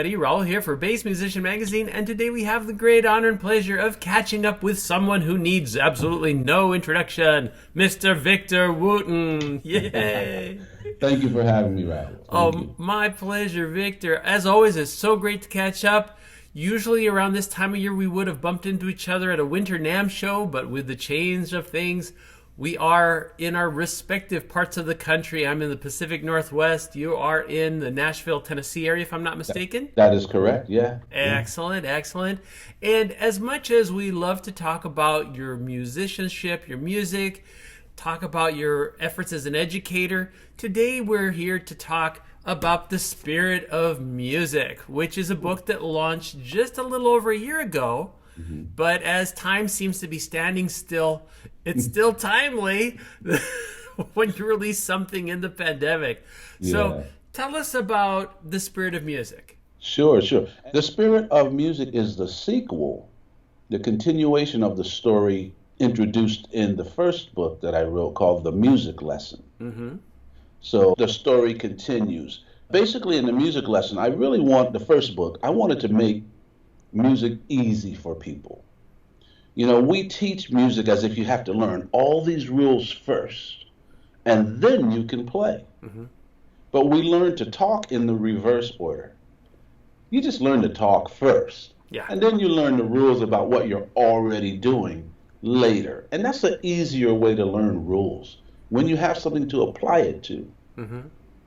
everybody. Raul here for Bass Musician Magazine, and today we have the great honor and pleasure of catching up with someone who needs absolutely no introduction, Mr. Victor Wooten. Yay! Thank you for having me, Raul. My pleasure, Victor. As always, it's so great to catch up. Usually around this time of year, we would have bumped into each other at a Winter NAMM show, but with the change of things, we are in our respective parts of the country. I'm in the Pacific Northwest. You are in the Nashville, Tennessee area, if I'm not mistaken. That is correct, yeah. Excellent, excellent. And as much as we love to talk about your musicianship, your music, talk about your efforts as an educator, today we're here to talk about The Spirit of Music, which is a book that launched just a little over a year ago. But as time seems to be standing still, it's still timely when you release something in the pandemic. So tell us about The Spirit of Music. Sure. The Spirit of Music is the sequel, the continuation of the story introduced in the first book that I wrote called The Music Lesson. So the story continues. Basically, in The Music Lesson, I really want the first book, I wanted to make music easy for people. You know, we teach music as if you have to learn all these rules first, and then you can play. But we learn to talk in the reverse order. You just learn to talk first, and then you learn the rules about what you're already doing later. And that's an easier way to learn rules, when you have something to apply it to.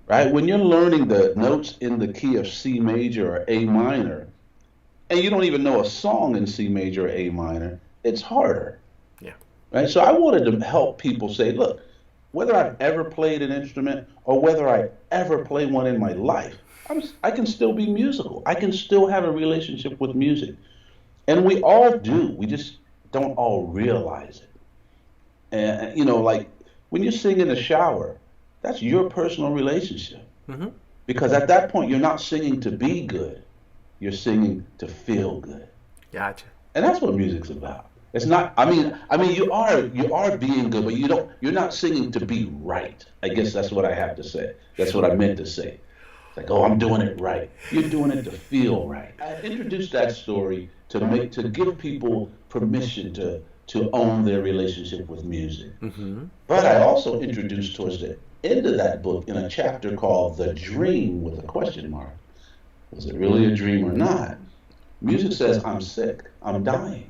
Right? When you're learning the notes in the key of C major or A minor, and you don't even know a song in C major or A minor, it's harder. Right? So I wanted to help people say, look, whether I've ever played an instrument or whether I ever play one in my life, I can still be musical. I can still have a relationship with music. And we all do. We just don't all realize it. And, you know, like when you sing in the shower, that's your personal relationship. Because at that point, you're not singing to be good. You're singing to feel good. Gotcha. And that's what music's about. It's not, I mean, you are being good, but you're not singing to be right. I guess that's what I have to say. That's what I meant to say. It's like, oh, I'm doing it right. You're doing it to feel right. I introduced that story to give people permission to own their relationship with music. But I also introduced towards the end of that book in a chapter called The Dream with a question mark. Was it really a dream or not? Music says, I'm sick, I'm dying.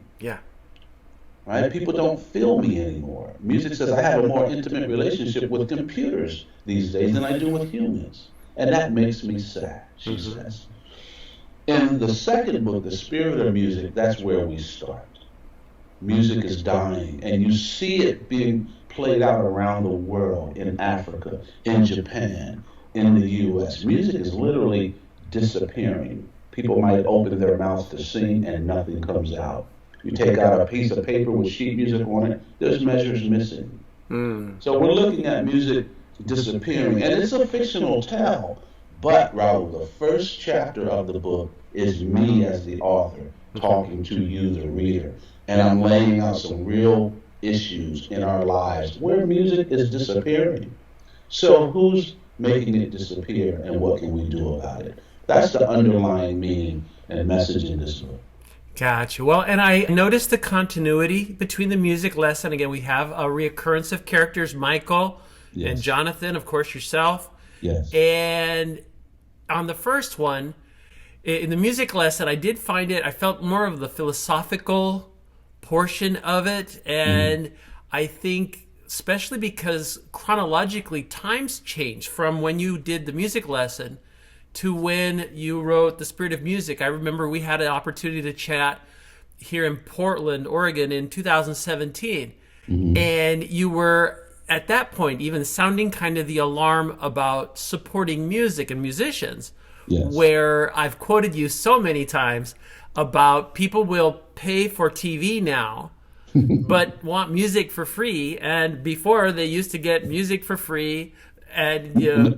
Right? People don't feel me anymore. Music says I have a more intimate relationship with computers these days than I do with humans. And that makes me sad, she says. In the second book, The Spirit of Music, that's where we start. Music is dying, and you see it being played out around the world, in Africa, in Japan, in the US. Music is literally disappearing. People might open their mouths to sing and nothing comes out. You take out a piece of paper with sheet music on it, there's measures missing. So we're looking at music disappearing, and it's a fictional tale. But Raul, the first chapter of the book is me as the author talking to you, the reader, and I'm laying out some real issues in our lives where music is disappearing. So who's making it disappear, and what can we do about it? That's the underlying meaning and message in this book. Gotcha. Well, and I noticed the continuity between the music lesson. Again, we have a reoccurrence of characters, Michael and Jonathan, of course, yourself. And on the first one, in the music lesson, I did find I felt more of the philosophical portion of it. And I think, especially because chronologically, times changed from when you did the music lesson to when you wrote The Spirit of Music. I remember we had an opportunity to chat here in Portland, Oregon in 2017. And you were, at that point, even sounding kind of the alarm about supporting music and musicians, where I've quoted you so many times about people will pay for TV now, but want music for free. And before, they used to get music for free. And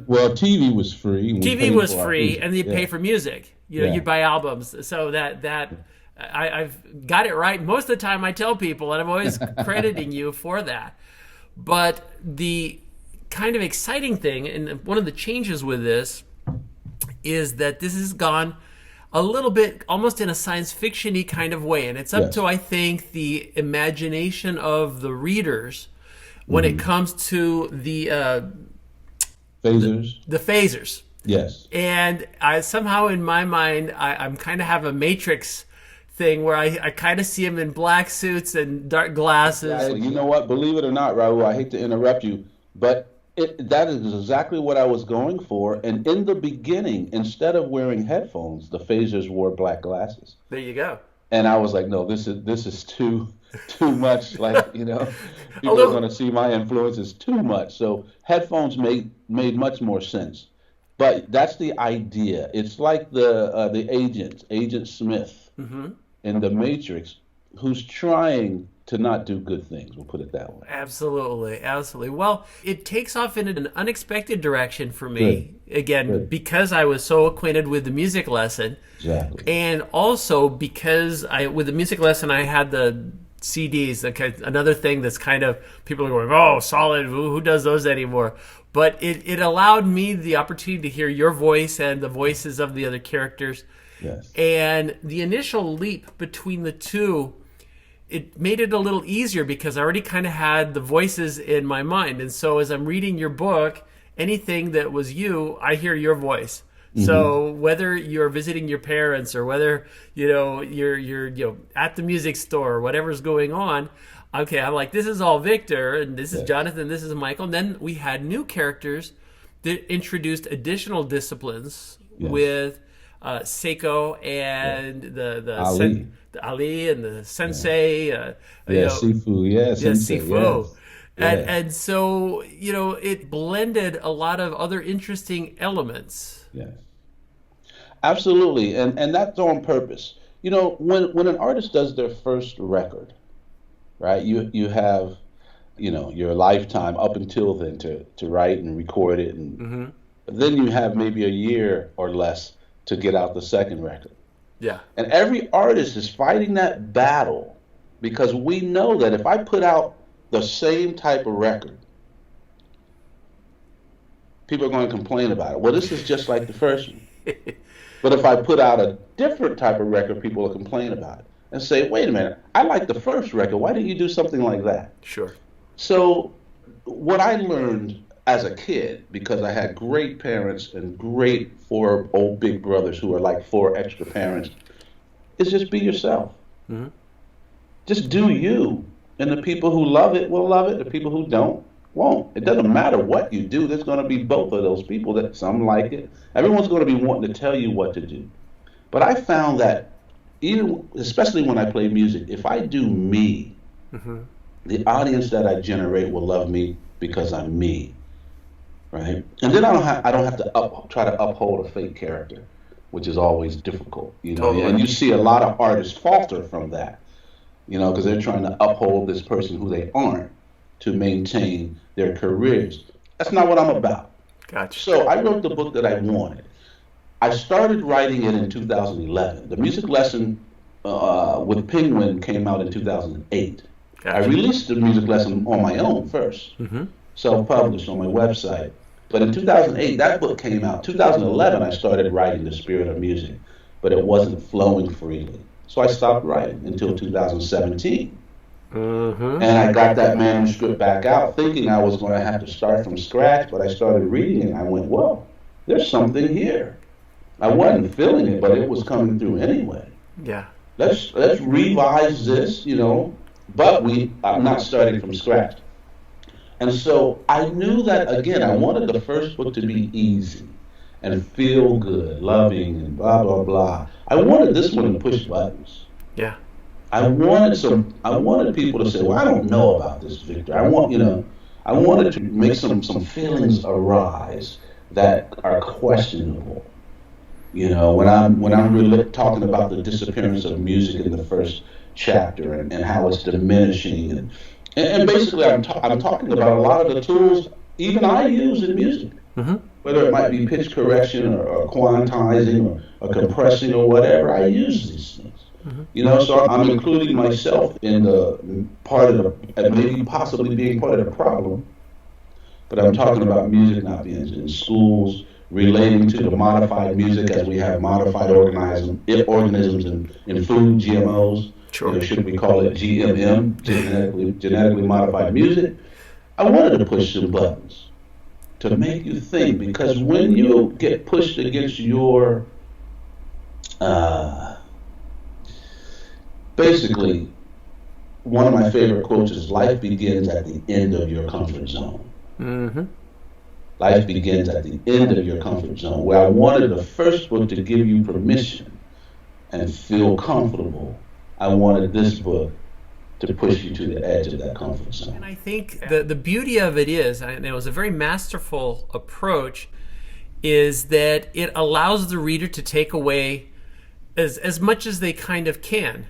well, TV was free. TV was free, and you pay for music. You buy albums. So I've got it right most of the time. I tell people, and I'm always crediting you for that. But the kind of exciting thing, and one of the changes with this, is that this has gone a little bit almost in a science fiction-y kind of way. And it's up to, I think, the imagination of the readers when it comes to the phasers. The phasers. Yes. And I somehow in my mind, I'm kind of have a Matrix thing where I kind of see him in black suits and dark glasses. You know what? Believe it or not, Raul, I hate to interrupt you, but that is exactly what I was going for. And in the beginning, instead of wearing headphones, the phasers wore black glasses. There you go. And I was like, no, this is too much. Like, people are going to see my influence is too much. So headphones made much more sense. But that's the idea. It's like the Agent Smith in the Matrix, who's trying to not do good things. We'll put it that way. Absolutely. Well, it takes off in an unexpected direction for me. Good. Again, Good. Because I was so acquainted with the music lesson. Exactly. And also because with the music lesson, I had the CDs. Another thing that's kind of, people are going, oh, solid, who does those anymore? But it allowed me the opportunity to hear your voice and the voices of the other characters. Yes. And the initial leap between the two, it made it a little easier because I already kind of had the voices in my mind. And so as I'm reading your book, anything that was you, I hear your voice. Mm-hmm. So whether you're visiting your parents or whether, you're at the music store or whatever's going on, okay, I'm like, this is all Victor, and this is Jonathan, this is Michael. And then we had new characters that introduced additional disciplines with Seiko and the Ali and the sensei. Sifu, Sifu. Yes. And so, it blended a lot of other interesting elements. Yes, absolutely. And that's on purpose. When an artist does their first record, right, you have, your lifetime up until then to write and record it. And then you have maybe a year or less to get out the second record. Yeah. And every artist is fighting that battle because we know that if I put out the same type of record, people are going to complain about it. Well, this is just like the first one. But if I put out a different type of record, people will complain about it and say, wait a minute, I like the first record. Why didn't you do something like that? Sure. So what I learned as a kid, because I had great parents and great 4 old big brothers who are like 4 extra parents, is just be yourself. Mm-hmm. Just do you. And the people who love it will love it. The people who don't won't. It doesn't matter what you do. There's going to be both of those people. That some like it. Everyone's going to be wanting to tell you what to do. But I found that especially when I play music, if I do me, the audience that I generate will love me because I'm me. Right? And then I don't have to try to uphold a fake character, which is always difficult, Totally. And you see a lot of artists falter from that, because they're trying to uphold this person who they aren't to maintain their careers. That's not what I'm about. Gotcha. So I wrote the book that I wanted. I started writing it in 2011. The music lesson with Penguin came out in 2008. Gotcha. I released the music lesson on my own first, self-published on my website. But in 2008, that book came out. 2011, I started writing The Spirit of Music, but it wasn't flowing freely. So I stopped writing until 2017. And I got that manuscript back out thinking I was going to have to start from scratch, but I started reading it and I went, well, there's something here. I wasn't feeling it, but it was coming through anyway. Yeah. Let's revise this, but I'm not starting from scratch. And so I knew that, again, I wanted the first book to be easy and feel good, loving, and blah, blah, blah. I wanted this one to push buttons. Yeah. I wanted people to say, well, I don't know about this, Victor. I wanted to make some feelings arise that are questionable. When I'm really talking about the disappearance of music in the first chapter and how it's diminishing and basically, I'm talking about a lot of the tools even I use in music, whether it might be pitch correction or quantizing or compressing or whatever. I use these things, So I'm including myself in the part of maybe possibly being part of the problem. But I'm talking about music not being in schools, relating to the modified music as we have modified organisms in food, GMOs. Sure. Should we call it GMM, genetically modified music? I wanted to push some buttons to make you think, because when you get pushed against your, basically, one of my favorite quotes is, life begins at the end of your comfort zone. Mm-hmm. Life begins at the end of your comfort zone, where I wanted the first book to give you permission and feel comfortable. I wanted this book to push you to the edge of that comfort zone. And I think the beauty of it is, and it was a very masterful approach, is that it allows the reader to take away as much as they kind of can.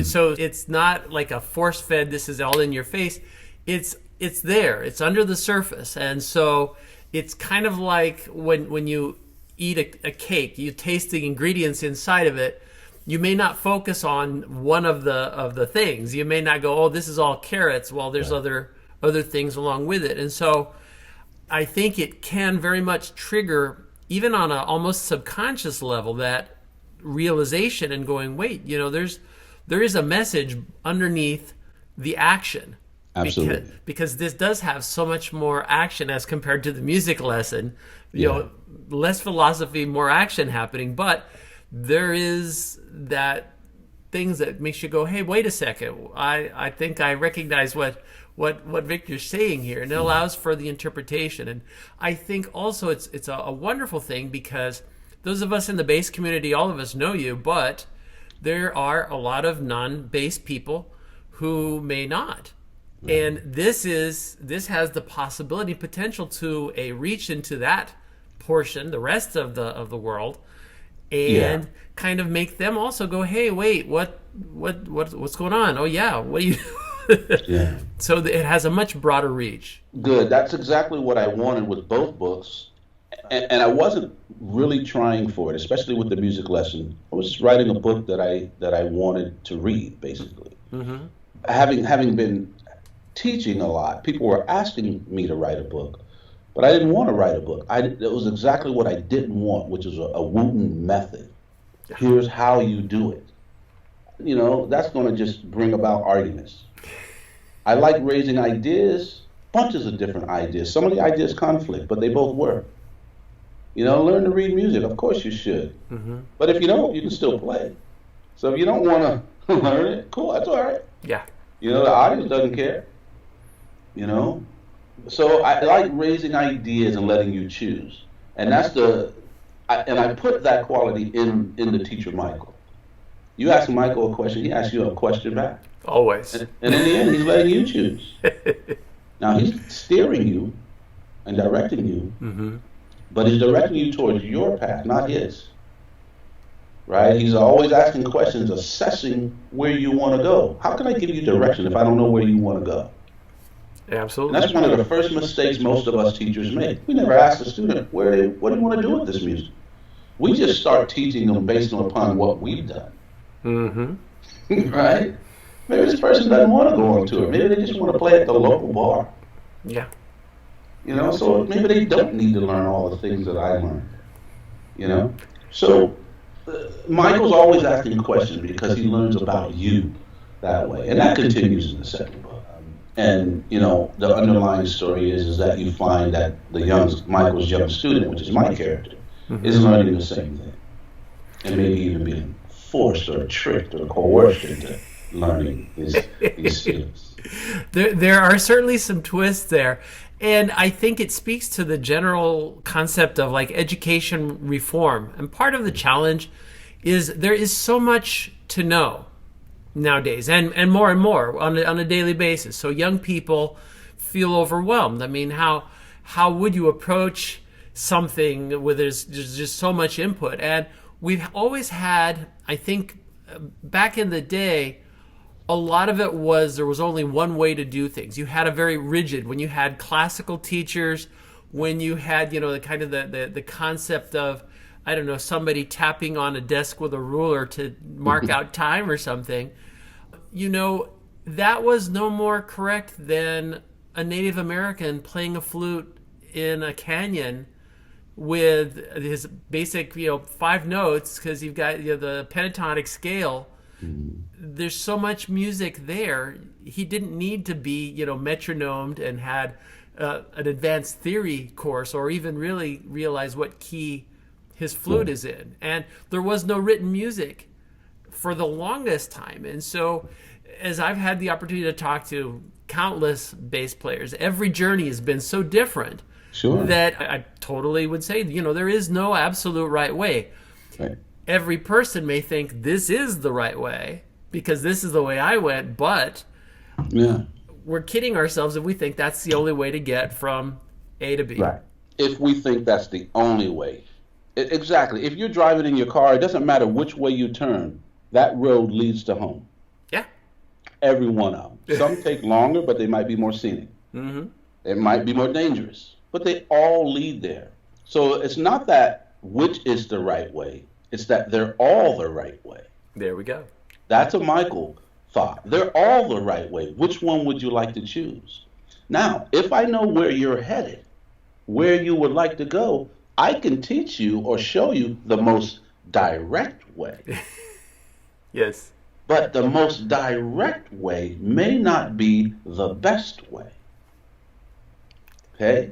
So it's not like a force-fed, this is all in your face. It's there. It's under the surface. And so it's kind of like when you eat a cake, you taste the ingredients inside of it. You may not focus on one of the things. You may not go, oh, this is all carrots. Well, there's other things along with it. And so I think it can very much trigger, even on an almost subconscious level, that realization and going, wait, there is a message underneath the action. Absolutely. Because this does have so much more action as compared to the music lesson. Less philosophy, more action happening, but there is that things that makes you go, hey, wait a second. I think I recognize what Victor's saying here, and it allows for the interpretation. And I think also it's a wonderful thing, because those of us in the bass community, all of us know you, but there are a lot of non-bass people who may not. And this has the possibility, potential to reach into that portion, the rest of the world, and kind of make them also go, hey, wait, what's going on? Oh yeah, what do you? So it has a much broader reach. Good. That's exactly what I wanted with both books, and I wasn't really trying for it, especially with the music lesson. I was writing a book that I wanted to read, basically. Mm-hmm. Having been teaching a lot, people were asking me to write a book, but I didn't want to write a book. It was exactly what I didn't want, which is a Wooten method. Here's how you do it. That's going to just bring about arguments. I like raising ideas, bunches of different ideas. Some of the ideas conflict, but they both work. Learn to read music. Of course you should. Mm-hmm. But if you don't, you can still play. So if you don't want to learn it, cool, that's all right. Yeah. The audience doesn't care. So I like raising ideas and letting you choose. And that's I put that quality in the teacher Michael. You ask Michael a question, he asks you a question back. Always. And in the end, he's letting you choose. Now, he's steering you and directing you, mm-hmm. but he's directing you towards your path, not his. Right? He's always asking questions, assessing where you want to go. How can I give you direction if I don't know where you want to go? Absolutely. And that's one of the first mistakes most of us teachers make. We never ask the student, what do you want to do with this music? We just start teaching them based upon what we've done. Mm-hmm. Right? Maybe this person doesn't want to go on tour. Maybe they just want to play at the local bar. Yeah. So maybe they don't need to learn all the things that I learned. So Michael's always asking questions because he learns about you that way. And that continues in the second book. And, the underlying story is that you find that Michael's young student, which is my character, mm-hmm. is learning the same thing. And maybe even being forced or tricked or coerced into learning these skills. There are certainly some twists there. And I think it speaks to the general concept of education reform. And part of the challenge is there is so much to know nowadays, and more on a daily basis. So young people feel overwhelmed. I mean, how would you approach something where there's just so much input? And we've always had, I think, back in the day, a lot of it was there was only one way to do things. You had a very rigid, when you had classical teachers, when you had, the concept of, I don't know, somebody tapping on a desk with a ruler to mark out time or something, that was no more correct than a Native American playing a flute in a canyon with his basic, 5 notes, because you've got the pentatonic scale. There's so much music there. He didn't need to be, metronomed and had an advanced theory course, or even really realize what key his flute is in. And there was no written music for the longest time. And so as I've had the opportunity to talk to countless bass players, every journey has been so different. Sure. That I totally would say, there is no absolute right way. Right. Every person may think this is the right way because this is the way I went, but we're kidding ourselves if we think that's the only way to get from A to B. Right. If we think that's the only way. Exactly. If you're driving in your car, it doesn't matter which way you turn, that road leads to home. Yeah. Every one of them. Some take longer, but they might be more scenic. Mm-hmm. It might be more dangerous. But they all lead there. So it's not that which is the right way. It's that they're all the right way. There we go. That's a Michael thought. They're all the right way. Which one would you like to choose? Now, if I know where you're headed, where you would like to go, I can teach you or show you the most direct way. Yes. But the most direct way may not be the best way. Okay?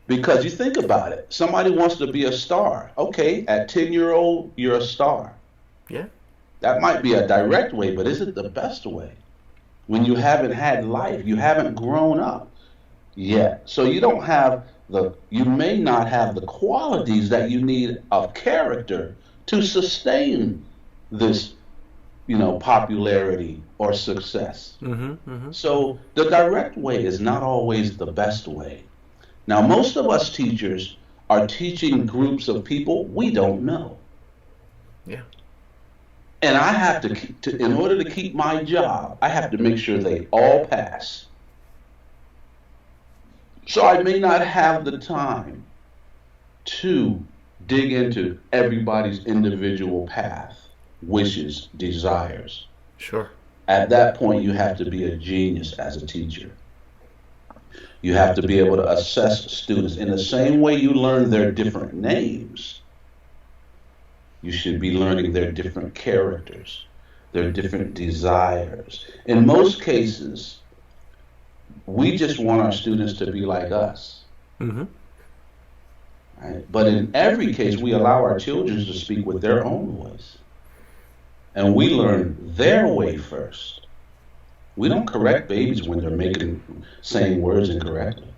Because you think about it. Somebody wants to be a star. Okay, at 10-year-old, you're a star. Yeah. That might be a direct way, but is it the best way? When you haven't had life, you haven't grown up yet. So you may not have the qualities that you need of character to sustain this, popularity or success. Mm-hmm, mm-hmm. So the direct way is not always the best way. Now, most of us teachers are teaching groups of people we don't know. Yeah. And I have to, in order to keep my job, I have to make sure they all pass. So I may not have the time to dig into everybody's individual path, wishes, desires. Sure. At that point, you have to be a genius as a teacher. You have to be able to assess students in the same way you learn their different names. You should be learning their different characters, their different desires. In most cases, we just want our students to be like us. Mm-hmm. Right? But in every case, we allow our children to speak with their own voice. And we learn their way first. We don't correct babies when they're saying words incorrectly.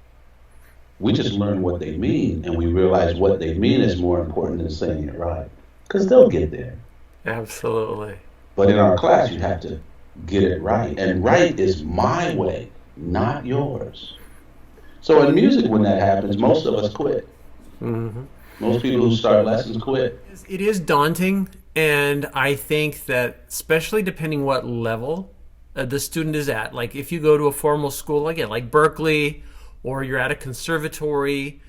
We just learn what they mean, and we realize what they mean is more important than saying it right. Because they'll get there. Absolutely. But in our class, you have to get it right. And right is my way, not yours. So in music, when that happens, most of us quit. Mm-hmm. Most people who start lessons quit. It is daunting, and I think that especially depending what level the student is at, like if you go to a formal school, again, like Berklee, or you're at a conservatory,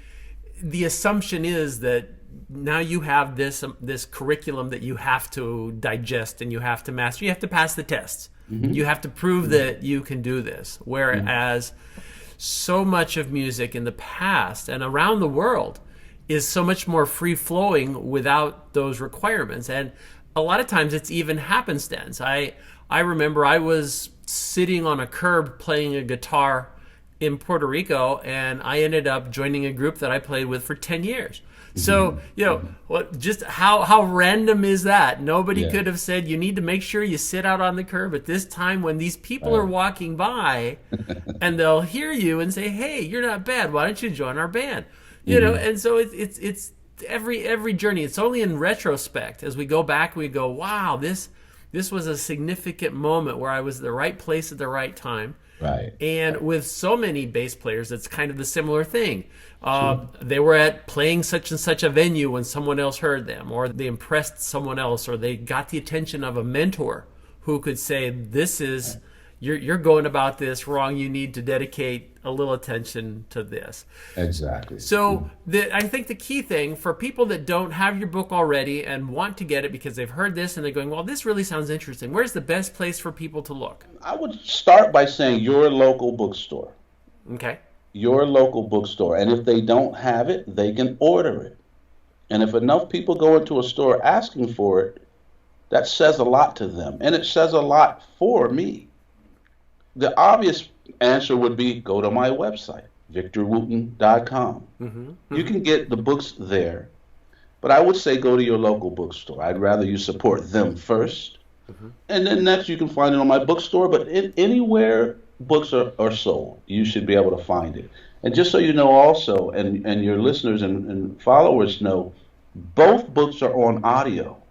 the assumption is that now you have this curriculum that you have to digest and you have to master. You have to pass the tests. Mm-hmm. You have to prove that you can do this. Whereas so much of music in the past and around the world is so much more free-flowing without those requirements. And a lot of times it's even happenstance. I remember I was sitting on a curb playing a guitar in Puerto Rico, and I ended up joining a group that I played with for 10 years. So, just how random is that? Nobody could have said, you need to make sure you sit out on the curb at this time when these people are walking by, and they'll hear you and say, hey, you're not bad. Why don't you join our band? And so it's every journey. It's only in retrospect, as we go back, we go, wow, this was a significant moment where I was at the right place at the right time. Right. And with so many bass players, it's kind of the similar thing. They were at playing such and such a venue when someone else heard them, or they impressed someone else, or they got the attention of a mentor who could say, this is, you're going about this wrong. You need to dedicate a little attention to this. Exactly. So I think the key thing for people that don't have your book already and want to get it because they've heard this and they're going, well, this really sounds interesting. Where's the best place for people to look? I would start by saying your local bookstore. Okay. Your local bookstore. And if they don't have it, they can order it. And if enough people go into a store asking for it, that says a lot to them. And it says a lot for me. The obvious answer would be go to my website, victorwooten.com. You can get the books there, but I would say go to your local bookstore. I'd rather you support them first, and then next you can find it on my bookstore. But anywhere books are sold, you should be able to find it. And just so you know also, and your listeners and followers know, both books are on audio.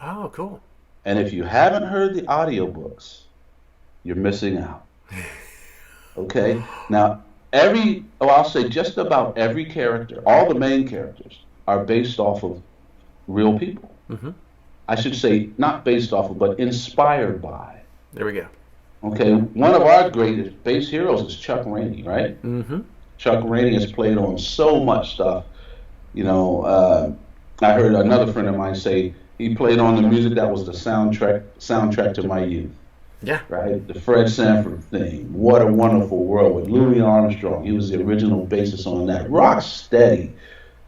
Oh, cool. And if you haven't heard the audiobooks, you're missing out. Okay? Now, I'll say just about every character, all the main characters, are based off of real people. I should say not based off of, but inspired by. There we go. Okay? One of our greatest base heroes is Chuck Rainey, right? Chuck Rainey has played on so much stuff. You know, I heard another friend of mine say he played on the music that was the soundtrack to my youth. Yeah. Right? The Fred Sanford thing, What a Wonderful World with Louis Armstrong. He was the original bassist on that. Rock Steady,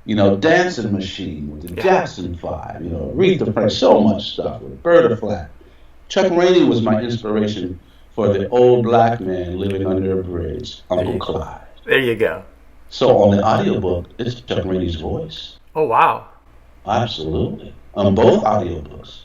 you know, Dancing Machine with the Jackson 5, you know, Aretha Franklin, so much stuff with Berta Flack. Chuck Rainey was my inspiration for the old black man living under a bridge, Uncle Clyde. There you go. So on the audiobook, it's Chuck Rainey's voice. Oh, wow. Absolutely. On both audiobooks.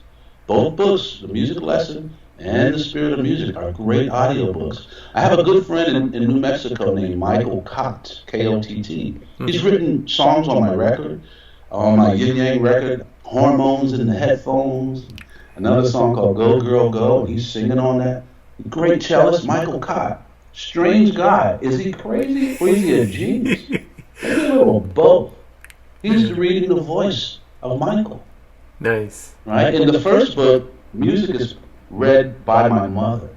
Both books, The Music Lesson and The Spirit of Music, are great audiobooks. I have a good friend in New Mexico named Michael Kott, K-O-T-T. He's written songs on my record, on my Yin Yang record, Hormones in the Headphones, another song called Go Girl Go, and he's singing on that. Great cellist, Michael Kott. Strange guy. Is he crazy or is he a genius? Maybe a little of both. He's reading the voice of Michael. Nice. Right? In the first book, music is read by my mother.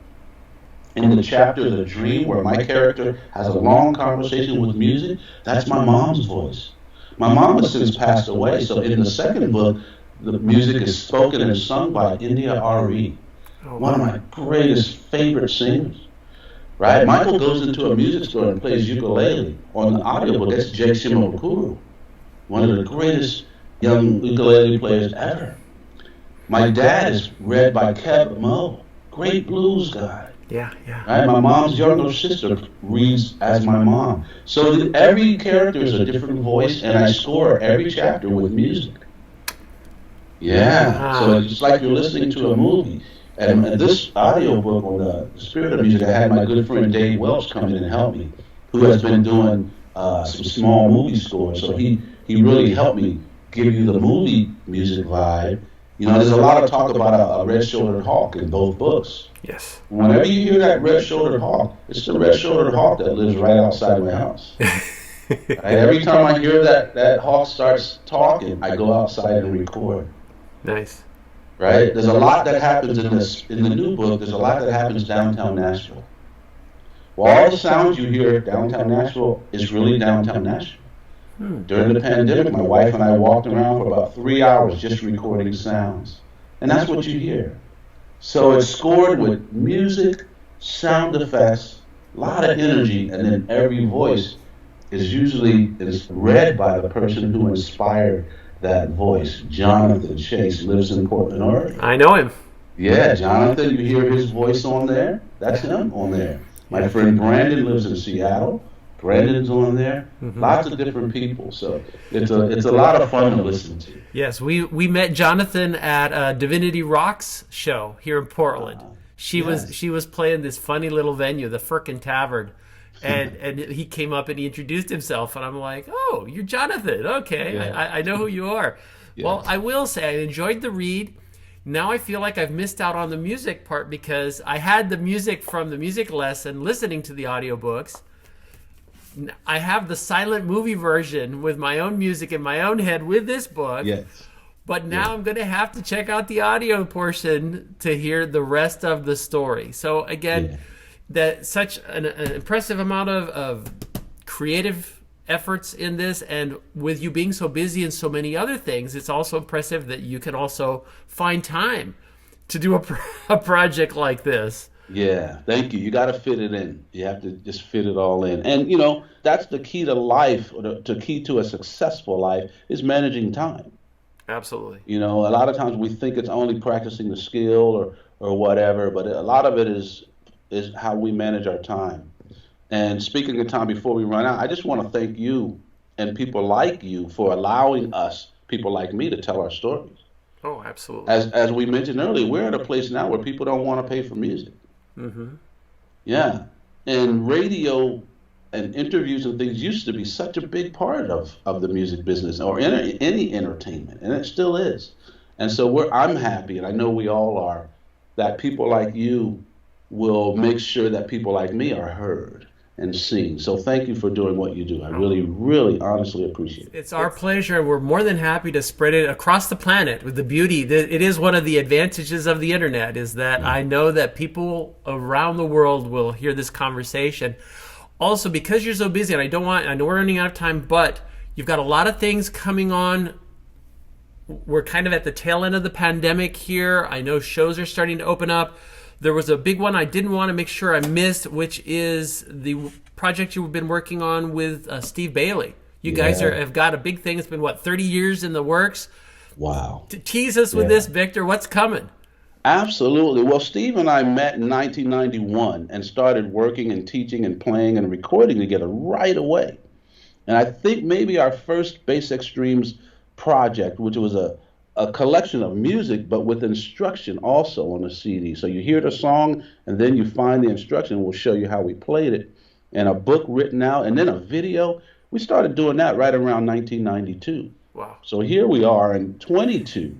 In the chapter The Dream, where my character has a long conversation with music, that's my mom's voice. My mom has since passed away, so in the second book, the music is spoken and sung by India R.E., one of my greatest favorite singers. Right? Michael goes into a music store and plays ukulele. On the audiobook, that's Jake Shimabukuro, one of the greatest young ukulele players ever. My dad is read by Kev Moe, great blues guy. Yeah. Right? My mom's younger sister reads as my mom. So every character is a different voice, and I score every chapter with music. Yeah. So it's like you're listening to a movie. And this audiobook on the Spirit of Music, I had my good friend Dave Welch come in and help me, who has been doing some small movie scores. So he really helped me give you the movie music vibe. You know, there's a lot of talk about a red-shouldered hawk in both books. Yes. Whenever you hear that red-shouldered hawk, it's the red-shouldered hawk that lives right outside my house. Right? Every time I hear that hawk starts talking, I go outside and record. Nice. Right? There's a lot that happens in the new book. There's a lot that happens downtown Nashville. Well, all the sounds you hear downtown Nashville is really downtown Nashville. During the pandemic, my wife and I walked around for about 3 hours just recording sounds. And that's what you hear. So it's scored with music, sound effects, a lot of energy, and then every voice is read by the person who inspired that voice. Jonathan Chase lives in Portland, Oregon. I know him. Yeah, Jonathan, you hear his voice on there? That's him on there. My friend Brandon lives in Seattle. Brandon's on there. Lots of different people. So it's a lot of fun to listen to. Yes, we met Jonathan at Divinity Rocks show here in Portland. She was playing this funny little venue, the Firkin Tavern. And he came up and he introduced himself, and I'm like, oh, you're Jonathan. Okay, yeah. I know who you are. Yeah. Well, I will say I enjoyed the read. Now I feel like I've missed out on the music part because I had the music from the music lesson listening to the audiobooks. I have the silent movie version with my own music in my own head with this book. Yes. But now I'm going to have to check out the audio portion to hear the rest of the story. So again, that such an impressive amount of creative efforts in this, and with you being so busy and so many other things, it's also impressive that you can also find time to do a project like this. Yeah, thank you. You got to fit it in. You have to just fit it all in. And, you know, that's the key to life, or the key to a successful life, is managing time. Absolutely. You know, a lot of times we think it's only practicing the skill or whatever, but a lot of it is how we manage our time. And speaking of time, before we run out, I just want to thank you and people like you for allowing us, people like me, to tell our stories. Oh, absolutely. As we mentioned earlier, we're at a place now where people don't want to pay for music. Mm-hmm. Yeah. And radio and interviews and things used to be such a big part of the music business or any entertainment, and it still is. And so I'm happy, and I know we all are, that people like you will make sure that people like me are heard and seen. So thank you for doing what you do. I really, really honestly appreciate it. It's our pleasure, and we're more than happy to spread it across the planet with the beauty. It is one of the advantages of the internet, is that I know that people around the world will hear this conversation. Also, because you're so busy, and I know we're running out of time, but you've got a lot of things coming on. We're kind of at the tail end of the pandemic here. I know shows are starting to open up. There was a big one I didn't want to make sure I missed, which is the project you've been working on with Steve Bailey. You guys have got a big thing. It's been, 30 years in the works? Wow. Tease us with this, Victor. What's coming? Absolutely. Well, Steve and I met in 1991 and started working and teaching and playing and recording together right away. And I think maybe our first Bass Extremes project, which was a collection of music, but with instruction also on the CD. So you hear the song, and then you find the instruction. We'll show you how we played it, and a book written out, and then a video. We started doing that right around 1992. Wow. So here we are in 22.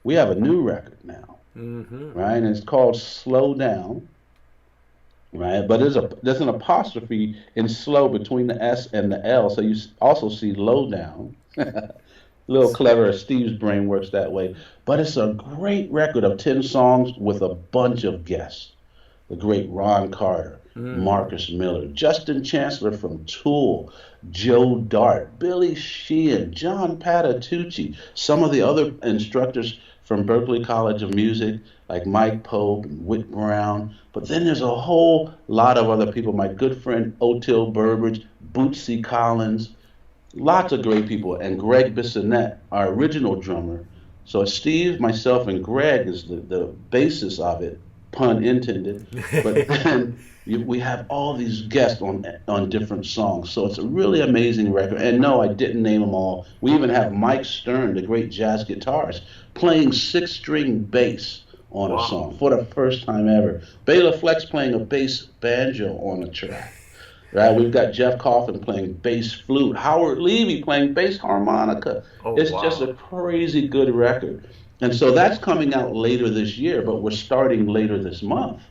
We have a new record now, right? And it's called Slow Down, right? But there's an apostrophe in slow between the S and the L, so you also see low down. A little clever, Steve's brain works that way. But it's a great record of 10 songs with a bunch of guests. The great Ron Carter, Marcus Miller, Justin Chancellor from Tool, Joe Dart, Billy Sheehan, John Patitucci, some of the other instructors from Berklee College of Music, like Mike Pope and Whit Brown. But then there's a whole lot of other people. My good friend Otil Burbridge, Bootsy Collins, lots of great people, and Greg Bissonette, our original drummer. So Steve, myself, and Greg is the basis of it, pun intended. But then we have all these guests on different songs. So it's a really amazing record. And no, I didn't name them all. We even have Mike Stern, the great jazz guitarist, playing 6-string bass on a song for the first time ever. Bela Flex playing a bass banjo on a track. Right, we've got Jeff Coffin playing bass flute, Howard Levy playing bass harmonica. It's just a crazy good record. And so that's coming out later this year, but we're starting later this month.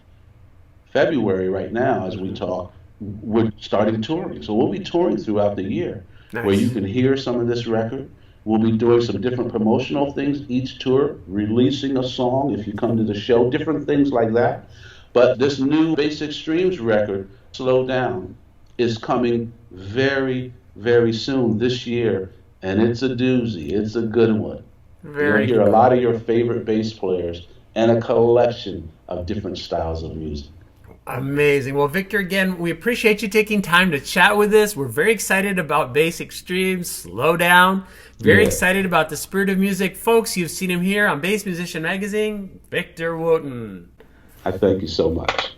February right now, as we talk, we're starting touring. So we'll be touring throughout the year, where you can hear some of this record. We'll be doing some different promotional things each tour, releasing a song if you come to the show, different things like that. But this new Bass Extremes record, Slow Down, is coming very, very soon this year, and it's a doozy. It's a good one. You'll hear a lot of your favorite bass players and a collection of different styles of music. Amazing. Well, Victor, again, we appreciate you taking time to chat with us. We're very excited about Bass Extremes, Slow Down. Very excited about the spirit of music. Folks, you've seen him here on Bass Musician Magazine, Victor Wooten. I thank you so much.